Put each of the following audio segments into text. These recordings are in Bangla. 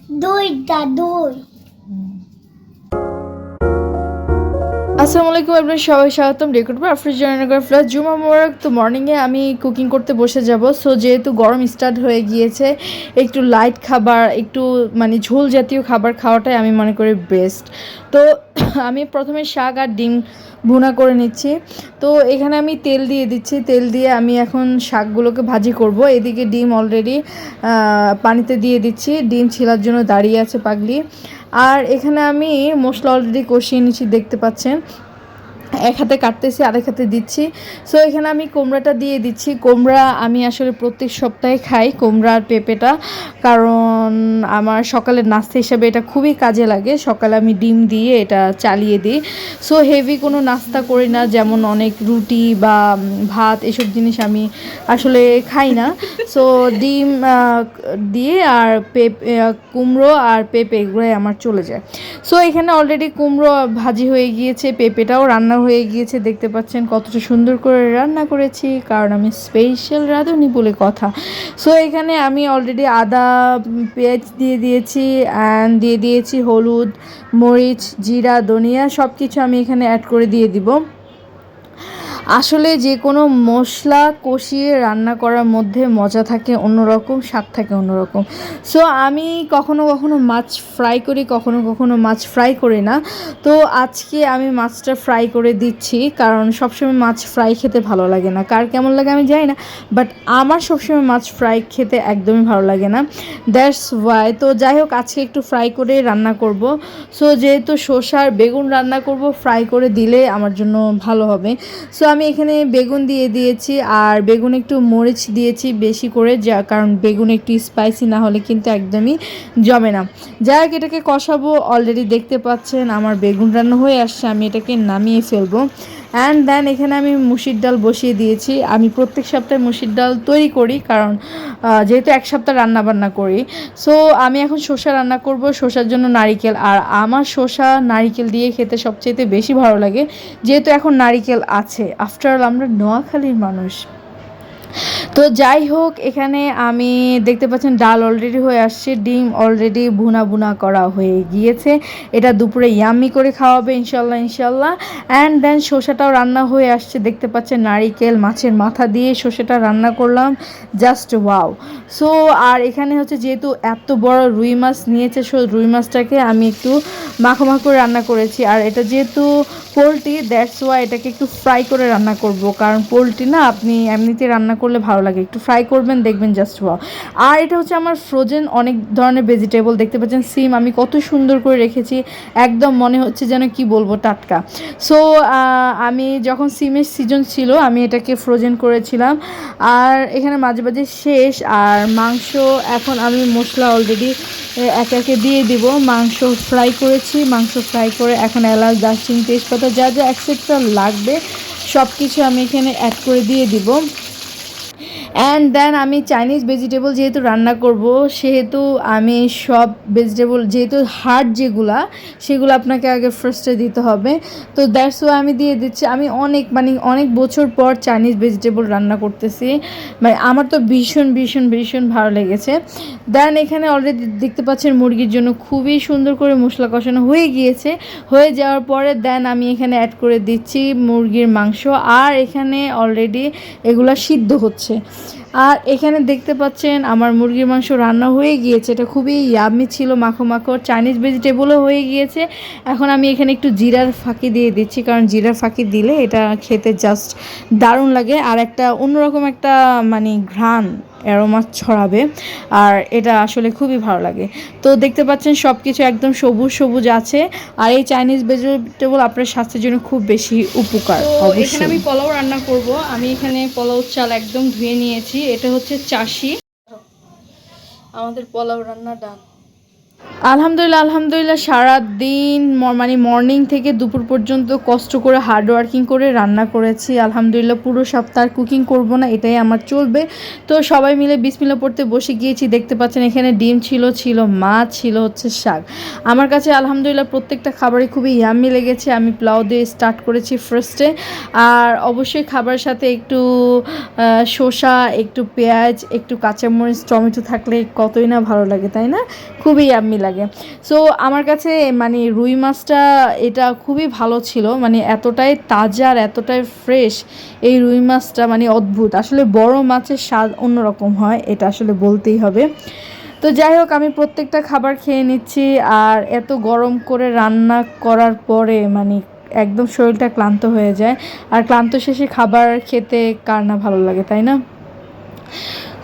দুইটা দুই। আসসালামু আলাইকুম আপনাদের সবাই স্বাগতম রেকর্ড বা আফ্রিজানগর ফ্লাস জুমা মোবারক। তো মর্নিংয়ে আমি কুকিং করতে বসে যাব। সো যেহেতু গরম স্টার্ট হয়ে গিয়েছে, একটু লাইট খাবার, একটু মানে ঝোল জাতীয় খাবার খাওয়াটাই আমি মনে করি বেস্ট। তো আমি প্রথমে শাক আর ডিম ভুনা করে নিচ্ছি। তো এখানে আমি তেল দিয়ে দিচ্ছি, তেল দিয়ে আমি এখন শাকগুলোকে ভাজি করব। এদিকে ডিম অলরেডি পানিতে দিয়ে দিচ্ছি, ডিম ছিলার জন্য দাঁড়িয়ে আছে পাগলি। আর এখানে আমি মশলা অলরেডি কষিয়ে নিচ্ছি, দেখতে পাচ্ছেন। এক হাতে কাটতেছি, আরেক হাতে দিচ্ছি। সো এখানে আমি কুমড়াটা দিয়ে দিচ্ছি। কুমড়া আমি আসলে প্রত্যেক সপ্তাহে খাই, কুমড়া আর পেঁপেটা, কারণ আমার সকালের নাস্তা হিসাবে এটা খুবই কাজে লাগে। সকালে আমি ডিম দিয়ে এটা চালিয়ে দিই। সো হেভি কোনো নাস্তা করি না, যেমন অনেক রুটি বা ভাত এসব জিনিস আমি আসলে খাই না। সো ডিম দিয়ে আর কুমড়ো আর পেঁপে এগুলোই আমার চলে যায়। সো এখানে অলরেডি কুমড়ো ভাজি হয়ে গিয়েছে, পেঁপেটাও রান্না হয়ে গিয়েছে। দেখতে পাচ্ছেন কতটা সুন্দর করে রান্না করেছি, কারণ আমি স্পেশাল রাঁধুনি বলে কথা। সো এখানে আমি অলরেডি আদা পেঁয়াজ দিয়ে দিয়েছি, অ্যান্ড দিয়ে দিয়েছি হলুদ, মরিচ, জিরা, ধনিয়া সব কিছু আমি এখানে অ্যাড করে দিয়ে দিব। আসলে যে কোনো মশলা কষিয়ে রান্না করার মধ্যে মজা থাকে অন্যরকম, স্বাদ থাকে অন্যরকম। সো আমি কখনো কখনো মাছ ফ্রাই করি, কখনো কখনো মাছ ফ্রাই করি না। তো আজকে আমি মাছটা ফ্রাই করে দিচ্ছি, কারণ সবসময় মাছ ফ্রাই খেতে ভালো লাগে না। কার কেমন লাগে আমি জানি না, বাট আমার সবসময় মাছ ফ্রাই খেতে একদমই ভালো লাগে না। That's why. তো যাই হোক, আজকে একটু ফ্রাই করে রান্না করব। সো যেহেতু শসার বেগুন রান্না করব, ফ্রাই করে দিলে আমার জন্য ভালো হবে। সো আমি এখানে বেগুন দিয়ে দিয়েছি, আর বেগুন একটু মরিচ দিয়েছি বেশি করে, যা কারণ বেগুন একটু স্পাইসি না হলে কিন্তু একদমই জমে না। যাই হোক, এটাকে কষাবো। অলরেডি দেখতে পাচ্ছেন আমার বেগুন রান্না হয়ে আসছে, আমি এটাকে নামিয়ে ফেলবো। অ্যান্ড দেন এখানে আমি মুসির ডাল বসিয়ে দিয়েছি। আমি প্রত্যেক সপ্তাহে মুসির ডাল তৈরি করি, কারণ যেহেতু এক সপ্তাহ রান্না বান্না করি। সো আমি এখন শসা রান্না করব, শসার জন্য নারিকেল। আর আমার শসা নারিকেল দিয়ে খেতে সবচেয়ে বেশি ভালো লাগে, যেহেতু এখন নারিকেল আছে। আফটার অল আমরা নোয়াখালীর মানুষ। তো যাই হোক, এখানে আমি দেখতে পাচ্ছেন ডাল অলরেডি হয়ে আসছে, ডিম অলরেডি ভুনা ভুনা করা হয়ে গিয়েছে। এটা দুপুরে ইয়াম্মি করে খাওয়াবে ইনশাল্লাহ ইনশাল্লাহ। অ্যান্ড দেন শসাটাও রান্না হয়ে আসছে, দেখতে পাচ্ছেন নারিকেল মাছের মাথা দিয়ে শসাটা রান্না করলাম, জাস্ট ওয়াও। সো আর এখানে হচ্ছে যেহেতু এত বড় রুই মাছ নিয়েছে, সো রুই মাছটাকে আমি একটু মাখো মাখো করে রান্না করেছি। আর এটা যেহেতু পোলট্রি, দ্যাটস ওয়াই এটাকে একটু ফ্রাই করে রান্না করব, কারণ পোলট্রি না আপনি এমনিতে রান্না করলে ভালো লাগে, একটু ফ্রাই করবেন, দেখবেন জাস্ট ওয়াও। আর এটা হচ্ছে আমার ফ্রোজেন অনেক ধরনের ভেজিটেবল, দেখতে পাচ্ছেন সিম আমি কত সুন্দর করে রেখেছি, একদম মনে হচ্ছে যেন কি বলবো টাটকা। সো আমি যখন সিমের সিজন ছিল আমি এটাকে ফ্রোজেন করেছিলাম। আর এখানে মাঝে মাঝে শেষ। আর মাংস এখন আমি মশলা অলরেডি একে একে দিয়ে দিব। মাংস ফ্রাই করেছি, মাংস ফ্রাই করে এখন এলাচ, দারচিনি, তেজপাতা যা যা এক্সেট্রা লাগবে সব কিছু আমি এখানে অ্যাড করে দিয়ে দিব। অ্যান্ড দেন আমি চাইনিজ ভেজিটেবল যেহেতু রান্না করব, সেহেতু আমি সব ভেজিটেবল যেহেতু হার্ড যেগুলা, সেগুলো আপনাকে আগে ফার্স্টে দিতে হবে। তো দ্যাটস ওয়াই আমি দিয়ে দিচ্ছি। আমি অনেক বছর পর চাইনিজ ভেজিটেবল রান্না করতেছি, মানে আমার তো ভীষণ ভীষণ ভীষণ ভালো লেগেছে। দেন এখানে অলরেডি দেখতে পাচ্ছেন মুরগির জন্য খুবই সুন্দর করে মশলা কষানো হয়ে গিয়েছে। হয়ে যাওয়ার পরে দেন আমি এখানে অ্যাড করে দিচ্ছি মুরগির মাংস, আর এখানে অলরেডি এগুলা সিদ্ধ হচ্ছে। আর এখানে দেখতে পাচ্ছেন আমার মুরগির মাংস রান্না হয়ে গিয়েছে, এটা খুবই ইয়াম্মি ছিল, মাখো মাখো। চাইনিজ ভেজিটেবলও হয়ে গিয়েছে। এখন আমি এখানে একটু জিরার ফাঁকি দিয়ে দিচ্ছি, কারণ জিরার ফাঁকি দিলে এটা খেতে জাস্ট দারুণ লাগে, আর একটা অন্যরকম একটা মানে ঘ্রাণ অ্যারোমা ছড়াবে, আর এটা আসলে খুবই ভালো লাগে। তো দেখতে পাচ্ছেন সব কিছু একদম সবুজ সবুজ আছে। আর এই চাইনিজ ভেজিটেবল আপনার স্বাস্থ্যের জন্য খুব বেশি উপকার। এখানে আমি পোলাও রান্না করব। আমি এখানে পোলাও চাল একদম ধুয়ে নিয়েছি, এটা হচ্ছে চাষি। আমাদের পোলাও রান্না ডান। আলহামদুলিল্লাহ আলহামদুলিল্লাহ সারাদিন মানে মর্নিং থেকে দুপুর পর্যন্ত কষ্ট করে হার্ড ওয়ার্কিং করে রান্না করেছি। আলহামদুলিল্লাহ পুরো সপ্তাহ কুকিং করব না, এটাই আমার চলবে। তো সবাই মিলে বিসমিল্লাহ পড়তে বসে গিয়েছি। দেখতে পাচ্ছেন এখানে ডিম ছিল মাছ ছিল, হচ্ছে শাক। আমার কাছে আলহামদুলিল্লাহ প্রত্যেকটা খাবারই খুবই ইয়াম্মি লেগেছে। আমি পোলাও দিয়ে স্টার্ট করেছি ফার্স্টে, আর অবশ্যই খাবারের সাথে একটু শসা, একটু পেঁয়াজ, একটু কাঁচামরিচ, টমেটো থাকলে কতই না ভালো লাগে, তাই না? খুবই ইয়াম্মি লাগে। সো আমার কাছে মানে রুই মাছটা এটা খুবই ভালো ছিল, মানে এতটাই তাজা আর এতটাই ফ্রেশ এই রুই মাছটা, মানে অদ্ভুত। আসলে বড় মাছের স্বাদ অন্যরকম হয়, এটা আসলে বলতেই হবে। তো যাই হোক, আমি প্রত্যেকটা খাবার খেয়ে নিচ্ছি। আর এত গরম করে রান্না করার পরে মানে একদম শরীরটা ক্লান্ত হয়ে যায়। আর ক্লান্ত শেষে খাবার খেতে কার না ভালো লাগে, তাই না?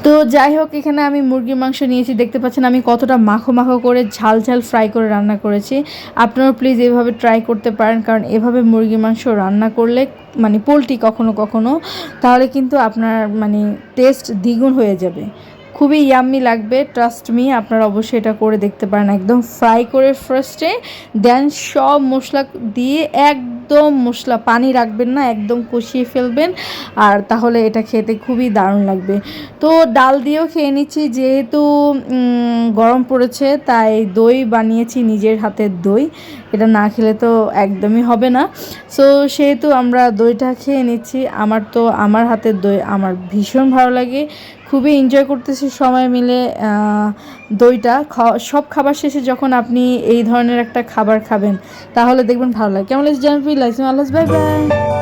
তো যাই হোক, এখানে আমি মুরগির মাংস নিয়েছি। দেখতে পাচ্ছেন আমি কতটা মাখো মাখো করে ঝাল ঝাল ফ্রাই করে রান্না করেছি। আপনারাও প্লিজ এভাবে ট্রাই করতে পারেন, কারণ এভাবে মুরগির মাংস রান্না করলে মানে পোলট্রি কখনো কখনো, তাহলে কিন্তু আপনার মানে টেস্ট দ্বিগুণ হয়ে যাবে। খুবই ইয়াম্মি লাগবে, ট্রাস্ট মি। আপনারা অবশ্যই এটা করে দেখতে পারেন। একদম ফ্রাই করে ফার্স্টে, দেন সব মশলা দিয়ে একদম মশলা পানি রাখবেন না, একদম কষিয়ে ফেলবেন। আর তাহলে এটা খেতে খুবই দারুণ লাগবে। তো ডাল দিয়েও খেয়ে নিচ্ছি, যেহেতু গরম পড়েছে তাই দই বানিয়েছি, নিজের হাতের দই। এটা না খেলে তো একদমই হবে না। সো সেহেতু আমরা দইটা খেয়ে নিচ্ছি। আমার হাতের দই আমার ভীষণ ভালো লাগে, খুবই এনজয় করতেছি সময় মিলে দইটা। সব খাবার শেষে যখন আপনি এই ধরনের একটা খাবার খাবেন তাহলে দেখবেন ভালো লাগে। কেমন লাগছে জানাবেন, আল্লাহ বাই বাই।